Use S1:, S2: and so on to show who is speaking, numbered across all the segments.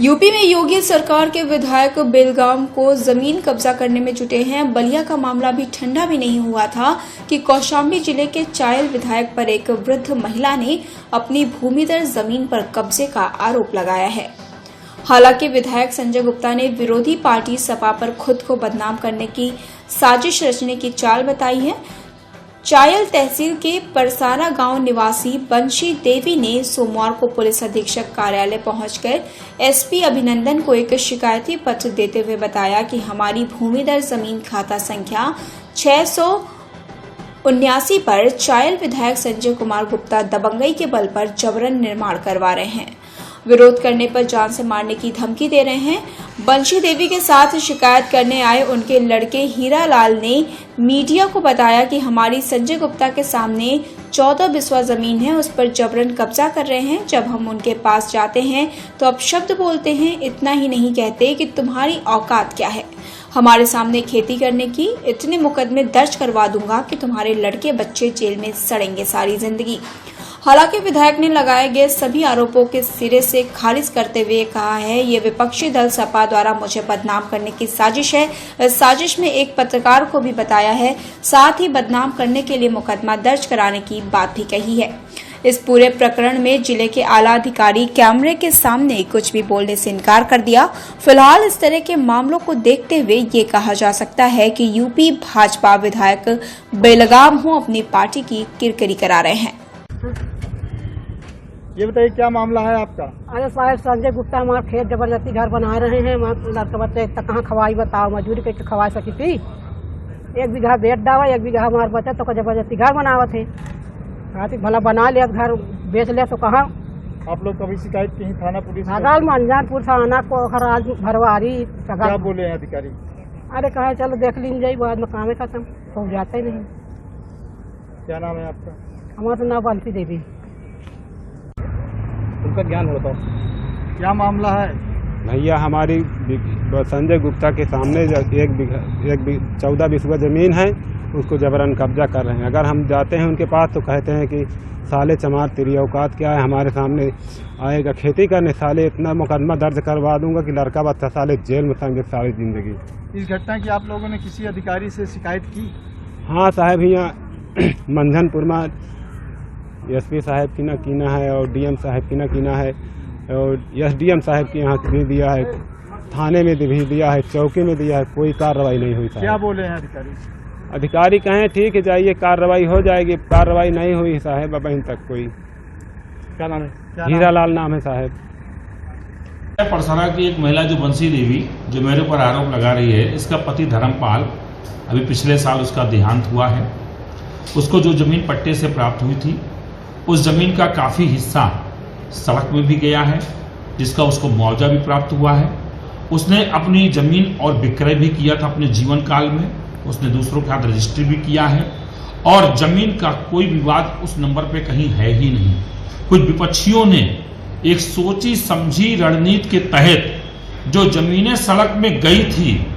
S1: UP में योगी सरकार के विधायक बेलगाम को जमीन कब्जा करने में जुटे हैं। बलिया का मामला भी ठंडा भी नहीं हुआ था कि कौशाम्बी जिले के चायल विधायक पर एक वृद्ध महिला ने अपनी भूमिदर जमीन पर कब्जे का आरोप लगाया है। हालांकि विधायक संजय गुप्ता ने विरोधी पार्टी सपा पर खुद को बदनाम करने की साजिश रचने की चाल बताई है। चायल तहसील के परसारा गांव निवासी बंशी देवी ने सोमवार को पुलिस अधीक्षक कार्यालय पहुंचकर एसपी अभिनंदन को एक शिकायती पत्र देते हुए बताया कि हमारी भूमिदर जमीन खाता संख्या 679 पर चायल विधायक संजय कुमार गुप्ता दबंगई के बल पर जबरन निर्माण करवा रहे हैं, विरोध करने पर जान से मारने की धमकी दे रहे हैं। बंशी देवी के साथ शिकायत करने आए उनके लड़के हीरा लाल ने मीडिया को बताया कि हमारी संजय गुप्ता के सामने 14 बिस्वा जमीन है, उस पर जबरन कब्जा कर रहे हैं। जब हम उनके पास जाते हैं तो अपशब्द बोलते हैं, इतना ही नहीं कहते कि तुम्हारी औकात क्या है हमारे सामने खेती करने की, इतने मुकदमे दर्ज करवा दूंगा कि तुम्हारे लड़के बच्चे जेल में सड़ेंगे सारी जिंदगी। हालांकि विधायक ने लगाए गए सभी आरोपों के सिरे से खारिज करते हुए कहा है, ये विपक्षी दल सपा द्वारा मुझे बदनाम करने की साजिश है। इस साजिश में एक पत्रकार को भी बताया है, साथ ही बदनाम करने के लिए मुकदमा दर्ज कराने की बात भी कही है। इस पूरे प्रकरण में जिले के आला अधिकारी कैमरे के सामने कुछ भी बोलने से इनकार कर दिया। फिलहाल इस तरह के मामलों को देखते हुए ये कहा जा सकता है कि यूपी भाजपा विधायक बेलगाम हो अपनी पार्टी की किरकिरी करा रहे हैं।
S2: ये बताइए क्या मामला है आपका?
S3: अरे साहब, संजय गुप्ता हमारे खेत जबरदस्ती घर बना रहे हैं। लड़का बच्चे तक कहाँ खवाई बताओ, मजदूरी करके खवा सकी थी। 1 बीघा बेच डावा, 1 बीघा हमारे बच्चा तो जबरदस्ती घर बनावा थे। भला बना लिया, घर बेच लिया तो कहाँ।
S2: आप लोग कभी शिकायत की थाना पुलिस?
S3: मंजानपुर थाना को भरवारी।
S2: क्या बोले हैं अधिकारी?
S3: अरे कहा चलो देख लीजिए, बाद में काम खत्म हो जाता ही नहीं।
S2: क्या नाम है आपका?
S3: हमारा तो नाम बंशी देवी।
S2: उनका ज्ञान होता है। क्या मामला है
S4: भैया? हमारी संजय गुप्ता के सामने 14 बिस्वा जमीन है, उसको जबरन कब्जा कर रहे हैं। अगर हम जाते हैं उनके पास तो कहते हैं कि साले चमार तेरी औकात क्या है, हमारे सामने आएगा खेती करने, साले इतना मुकदमा दर्ज करवा दूंगा कि लड़का बच्चा साले जेल में संगे सारी जिंदगी।
S2: इस घटना की आप लोगों ने किसी अधिकारी से शिकायत की?
S4: हाँ साहब, यहाँ मंझनपुर में एसपी साहब की ना कीना है और डीएम साहब की ना कीना है और एसडीएम साहब के यहाँ भी दिया है, थाने में भी दिया है, चौकी में दिया है, कोई कार्रवाई नहीं हुई।
S2: क्या बोले हैं अधिकारी?
S4: अधिकारी कहें ठीक है जाइए कार्रवाई हो जाएगी, कार्रवाई नहीं हुई साहब अभी तक कोई।
S2: क्या नाम है?
S4: हीरा लाल नाम है साहब।
S5: परसारा की एक महिला जो बंशी देवी जो मेरे ऊपर आरोप लगा रही है, इसका पति धर्मपाल, अभी पिछले साल उसका देहांत हुआ है। उसको जो जमीन पट्टे से प्राप्त हुई थी, उस जमीन का काफी हिस्सा सड़क में भी गया है, जिसका उसको मुआवजा भी प्राप्त हुआ है। उसने अपनी जमीन और विक्रय भी किया था अपने जीवन काल में, उसने दूसरों के हाथ रजिस्ट्री भी किया है और जमीन का कोई विवाद उस नंबर पे कहीं है ही नहीं। कुछ विपक्षियों ने एक सोची समझी रणनीति के तहत जो जमीनें सड़क में गई थी,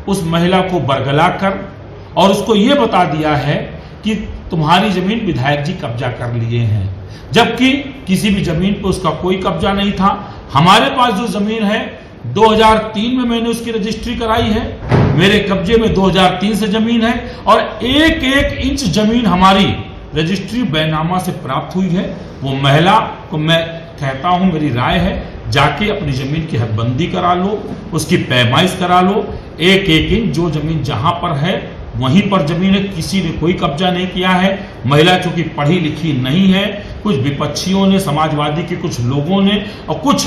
S5: उस महिला को बरगला कर और उसको ये बता दिया है कि तुम्हारी जमीन विधायक जी कब्जा कर लिए हैं, जबकि किसी भी जमीन पर उसका कोई कब्जा नहीं था। हमारे पास जो जमीन है 2003 में मैंने उसकी रजिस्ट्री कराई है, मेरे कब्जे में 2003 से जमीन है और एक इंच जमीन हमारी रजिस्ट्री बैनामा से प्राप्त हुई है। वो महिला को मैं कहता हूं, मेरी राय है जाके अपनी जमीन की हदबंदी करा लो, उसकी पैमाइश करा लो। एक इंच जो जमीन जहां पर है वहीं पर जमीन है, किसी ने कोई कब्जा नहीं किया है। महिला चूंकि पढ़ी लिखी नहीं है, कुछ विपक्षियों ने, समाजवादी के कुछ लोगों ने और कुछ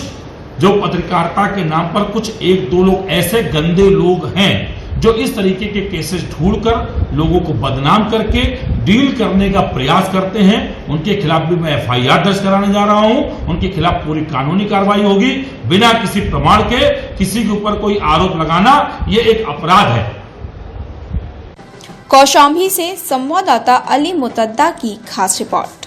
S5: जो पत्रकारिता के नाम पर कुछ 1-2 लोग ऐसे गंदे लोग हैं जो इस तरीके के केसेस ढूंढकर लोगों को बदनाम करके डील करने का प्रयास करते हैं। उनके खिलाफ भी मैं FIR दर्ज कराने जा रहा हूं, उनके खिलाफ पूरी कानूनी कार्रवाई होगी। बिना किसी प्रमाण के किसी के ऊपर कोई आरोप लगाना ये एक अपराध है।
S1: कौशाम्बी से संवाददाता अली मुतद्दा की खास रिपोर्ट।